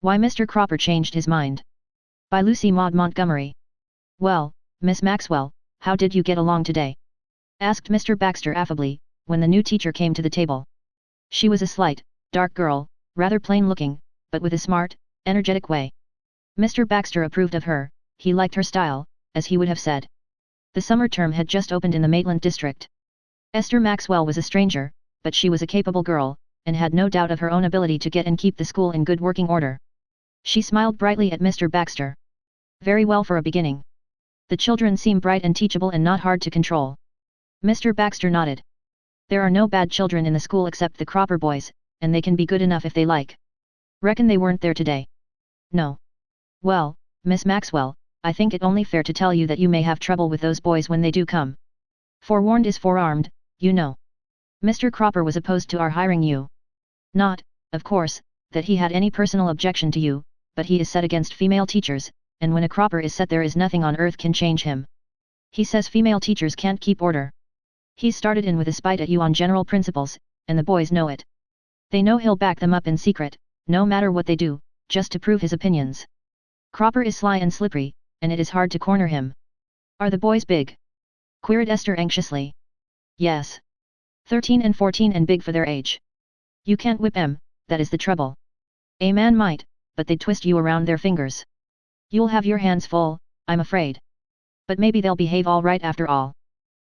Why Mr. Cropper Changed His Mind. By Lucy Maud Montgomery. Well, Miss Maxwell, how did you get along today? Asked Mr. Baxter affably, when the new teacher came to the table. She was a slight, dark girl, rather plain-looking, but with a smart, energetic way. Mr. Baxter approved of her. He liked her style, as he would have said. The summer term had just opened in the Maitland district. Esther Maxwell was a stranger, but she was a capable girl, and had no doubt of her own ability to get and keep the school in good working order. She smiled brightly at Mr. Baxter. Very well for a beginning. The children seem bright and teachable and not hard to control. Mr. Baxter nodded. There are no bad children in the school except the Cropper boys, and they can be good enough if they like. Reckon they weren't there today? No. Well, Miss Maxwell, I think it only fair to tell you that you may have trouble with those boys when they do come. Forewarned is forearmed, you know. Mr. Cropper was opposed to our hiring you. Not, of course, that he had any personal objection to you, but he is set against female teachers, and when a Cropper is set there is nothing on earth can change him. He says female teachers can't keep order. He's started in with a spite at you on general principles, and the boys know it. They know he'll back them up in secret, no matter what they do, just to prove his opinions. Cropper is sly and slippery, and it is hard to corner him. Are the boys big? Queried Esther anxiously. Yes. 13 and 14 and big for their age. You can't whip 'em, that is the trouble. A man might, but they'd twist you around their fingers. You'll have your hands full, I'm afraid. But maybe they'll behave all right after all.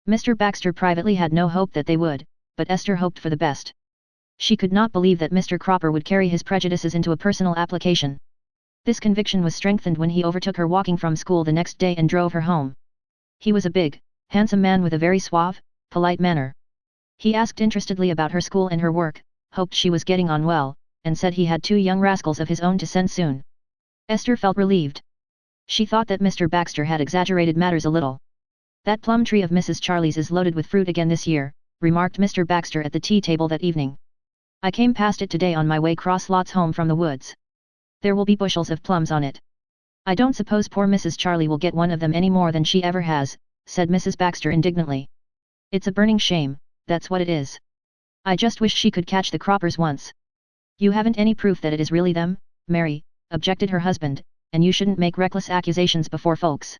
Mr. Baxter privately had no hope that they would, but Esther hoped for the best. She could not believe that Mr. Cropper would carry his prejudices into a personal application. This conviction was strengthened when he overtook her walking from school the next day and drove her home. He was a big, handsome man with a very suave, polite manner. He asked interestedly about her school and her work, hoped she was getting on well, and said he had 2 young rascals of his own to send soon. Esther felt relieved. She thought that Mr. Baxter had exaggerated matters a little. That plum tree of Mrs. Charlie's is loaded with fruit again this year, remarked Mr. Baxter at the tea table that evening. I came past it today on my way cross lots home from the woods. There will be bushels of plums on it. I don't suppose poor Mrs. Charlie will get one of them any more than she ever has, said Mrs. Baxter indignantly. It's a burning shame, that's what it is. I just wish she could catch the Croppers once. You haven't any proof that it is really them, Mary, objected her husband, and you shouldn't make reckless accusations before folks.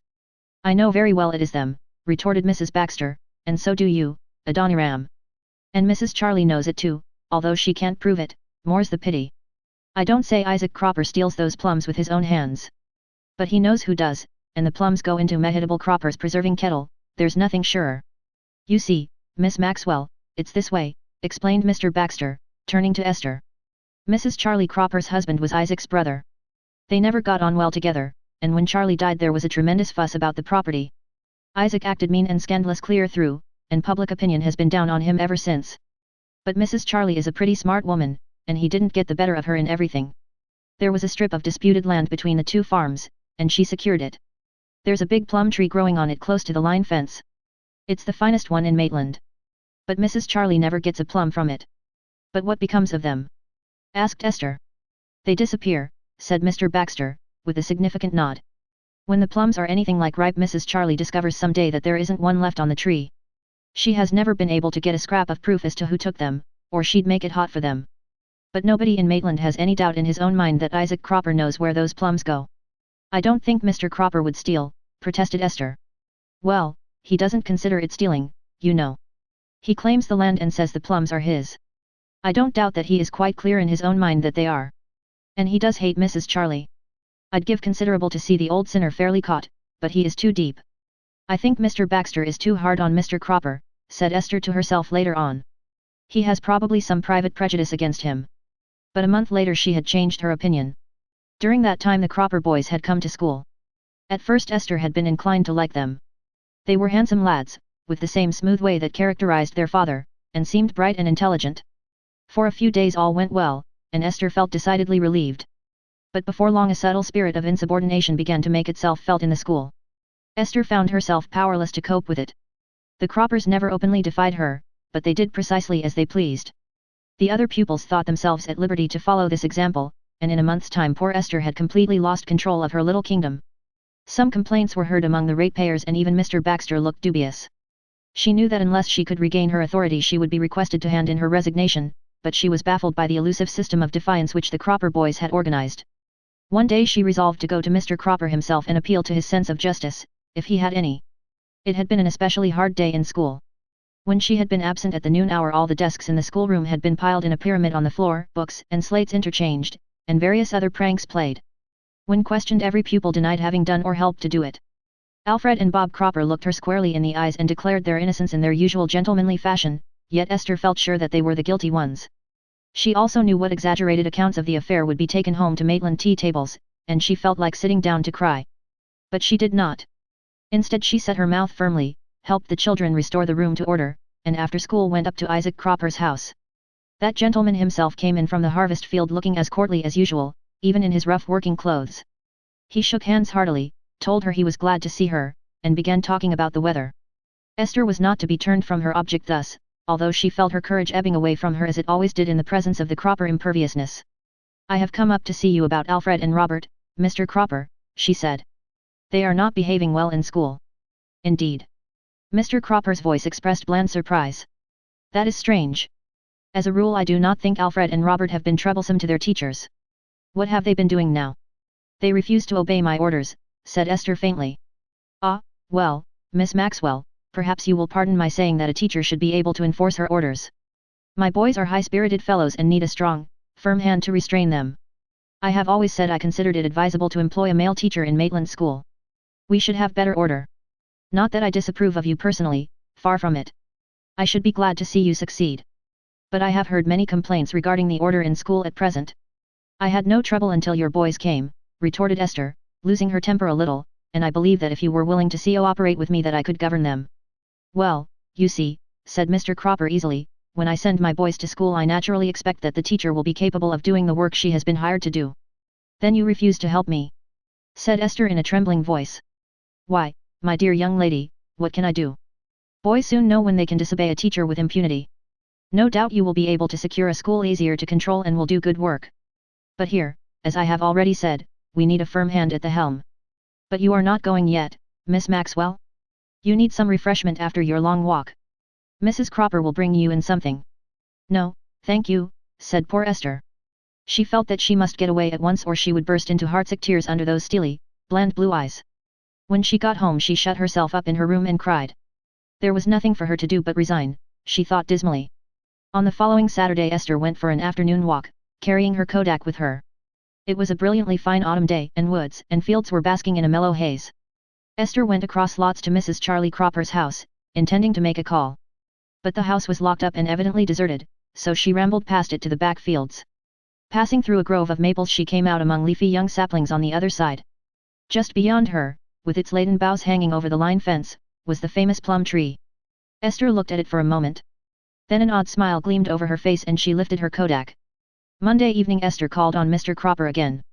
I know very well it is them, retorted Mrs. Baxter, and so do you, Adoniram. And Mrs. Charlie knows it too, although she can't prove it, more's the pity. I don't say Isaac Cropper steals those plums with his own hands. But he knows who does, and the plums go into Mehitable Cropper's preserving kettle, there's nothing surer. You see, Miss Maxwell, it's this way, explained Mr. Baxter, turning to Esther. Mrs. Charlie Cropper's husband was Isaac's brother. They never got on well together, and when Charlie died there was a tremendous fuss about the property. Isaac acted mean and scandalous clear through, and public opinion has been down on him ever since. But Mrs. Charlie is a pretty smart woman, and he didn't get the better of her in everything. There was a strip of disputed land between the 2 farms, and she secured it. There's a big plum tree growing on it close to the line fence. It's the finest one in Maitland. But Mrs. Charlie never gets a plum from it. But what becomes of them? Asked Esther. They disappear, said Mr. Baxter, with a significant nod. When the plums are anything like ripe, Mrs. Charlie discovers someday that there isn't one left on the tree. She has never been able to get a scrap of proof as to who took them, or she'd make it hot for them. But nobody in Maitland has any doubt in his own mind that Isaac Cropper knows where those plums go. I don't think Mr. Cropper would steal, protested Esther. Well, he doesn't consider it stealing, you know. He claims the land and says the plums are his. I don't doubt that he is quite clear in his own mind that they are. And he does hate Mrs. Charlie. I'd give considerable to see the old sinner fairly caught, but he is too deep. I think Mr. Baxter is too hard on Mr. Cropper, said Esther to herself later on. He has probably some private prejudice against him. But a month later she had changed her opinion. During that time the Cropper boys had come to school. At first Esther had been inclined to like them. They were handsome lads, with the same smooth way that characterized their father, and seemed bright and intelligent. For a few days all went well, and Esther felt decidedly relieved. But before long a subtle spirit of insubordination began to make itself felt in the school. Esther found herself powerless to cope with it. The Croppers never openly defied her, but they did precisely as they pleased. The other pupils thought themselves at liberty to follow this example, and in a month's time poor Esther had completely lost control of her little kingdom. Some complaints were heard among the ratepayers and even Mr. Baxter looked dubious. She knew that unless she could regain her authority she would be requested to hand in her resignation, but she was baffled by the elusive system of defiance which the Cropper boys had organized. One day she resolved to go to Mr. Cropper himself and appeal to his sense of justice, if he had any. It had been an especially hard day in school. When she had been absent at the noon hour, all the desks in the schoolroom had been piled in a pyramid on the floor, books and slates interchanged, and various other pranks played. When questioned, every pupil denied having done or helped to do it. Alfred and Bob Cropper looked her squarely in the eyes and declared their innocence in their usual gentlemanly fashion, yet Esther felt sure that they were the guilty ones. She also knew what exaggerated accounts of the affair would be taken home to Maitland tea tables, and she felt like sitting down to cry. But she did not. Instead she set her mouth firmly, helped the children restore the room to order, and after school went up to Isaac Cropper's house. That gentleman himself came in from the harvest field looking as courtly as usual, even in his rough working clothes. He shook hands heartily, told her he was glad to see her, and began talking about the weather. Esther was not to be turned from her object thus, although she felt her courage ebbing away from her as it always did in the presence of the Cropper imperviousness. "I have come up to see you about Alfred and Robert, Mr. Cropper," she said. "They are not behaving well in school." "Indeed?" Mr. Cropper's voice expressed bland surprise. "That is strange. As a rule I do not think Alfred and Robert have been troublesome to their teachers. What have they been doing now?" "They refuse to obey my orders," said Esther faintly. "Ah, well, Miss Maxwell, perhaps you will pardon my saying that a teacher should be able to enforce her orders. My boys are high-spirited fellows and need a strong, firm hand to restrain them. I have always said I considered it advisable to employ a male teacher in Maitland School. We should have better order. Not that I disapprove of you personally, far from it. I should be glad to see you succeed. But I have heard many complaints regarding the order in school at present." "I had no trouble until your boys came," retorted Esther, losing her temper a little, "and I believe that if you were willing to cooperate with me that I could govern them." "Well, you see," said Mr. Cropper easily, "when I send my boys to school I naturally expect that the teacher will be capable of doing the work she has been hired to do." "Then you refuse to help me?" said Esther in a trembling voice. "Why, my dear young lady, what can I do? Boys soon know when they can disobey a teacher with impunity. No doubt you will be able to secure a school easier to control and will do good work. But here, as I have already said, we need a firm hand at the helm. But you are not going yet, Miss Maxwell? You need some refreshment after your long walk. Mrs. Cropper will bring you in something." "No, thank you," said poor Esther. She felt that she must get away at once or she would burst into heartsick tears under those steely, bland blue eyes. When she got home she shut herself up in her room and cried. There was nothing for her to do but resign, she thought dismally. On the following Saturday Esther went for an afternoon walk, carrying her kodak with her. It was a brilliantly fine autumn day and woods and fields were basking in a mellow haze. Esther went across lots to Mrs. Charlie Cropper's house, intending to make a call. But the house was locked up and evidently deserted, so she rambled past it to the back fields. Passing through a grove of maples she came out among leafy young saplings on the other side. Just beyond her, with its laden boughs hanging over the line fence, was the famous plum tree. Esther looked at it for a moment. Then an odd smile gleamed over her face and she lifted her kodak. Monday evening Esther called on Mr. Cropper again.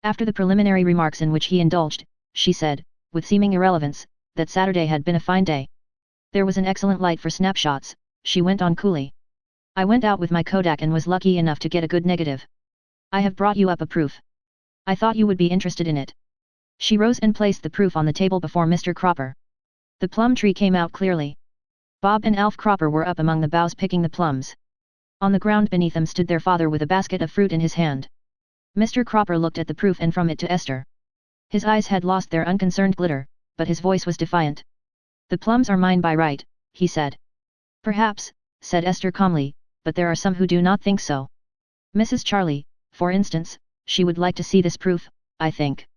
After the preliminary remarks in which he indulged, she said, with seeming irrelevance, that Saturday had been a fine day. There was an excellent light for snapshots, she went on coolly. I went out with my kodak and was lucky enough to get a good negative. I have brought you up a proof. I thought you would be interested in it. She rose and placed the proof on the table before Mr. Cropper. The plum tree came out clearly. Bob and Alf Cropper were up among the boughs picking the plums. On the ground beneath them stood their father with a basket of fruit in his hand. Mr. Cropper looked at the proof and from it to Esther. His eyes had lost their unconcerned glitter, but his voice was defiant. "The plums are mine by right," he said. "Perhaps," said Esther calmly, "but there are some who do not think so. Mrs. Charlie, for instance, she would like to see this proof, I think."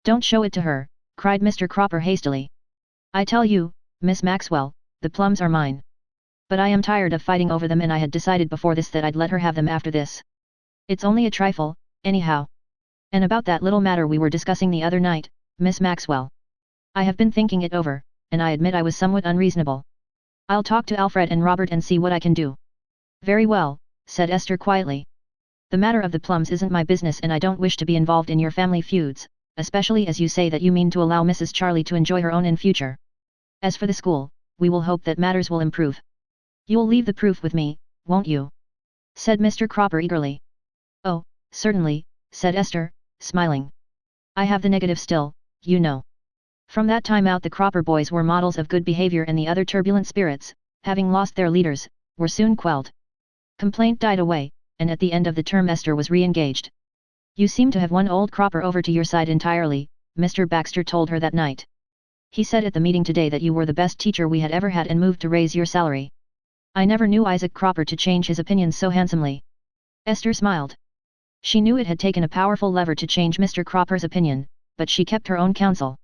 "Don't show it to her," cried Mr. Cropper hastily. "I tell you, Miss Maxwell, the plums are mine. But I am tired of fighting over them and I had decided before this that I'd let her have them after this. It's only a trifle, anyhow. And about that little matter we were discussing the other night, Miss Maxwell. I have been thinking it over, and I admit I was somewhat unreasonable. I'll talk to Alfred and Robert and see what I can do." "Very well," said Esther quietly. "The matter of the plums isn't my business and I don't wish to be involved in your family feuds, especially as you say that you mean to allow Mrs. Charlie to enjoy her own in future. As for the school, we will hope that matters will improve. You'll leave the proof with me, won't you?" said Mr. Cropper eagerly. "Oh, certainly," said Esther, smiling. "I have the negative still, you know." From that time out the Cropper boys were models of good behavior and the other turbulent spirits, having lost their leaders, were soon quelled. Complaint died away, and at the end of the term Esther was re-engaged. You seem to have won old Cropper over to your side entirely, Mr. Baxter told her that night. He said at the meeting today that you were the best teacher we had ever had and moved to raise your salary. I never knew Isaac Cropper to change his opinions so handsomely. Esther smiled. She knew it had taken a powerful lever to change Mr. Cropper's opinion, but she kept her own counsel.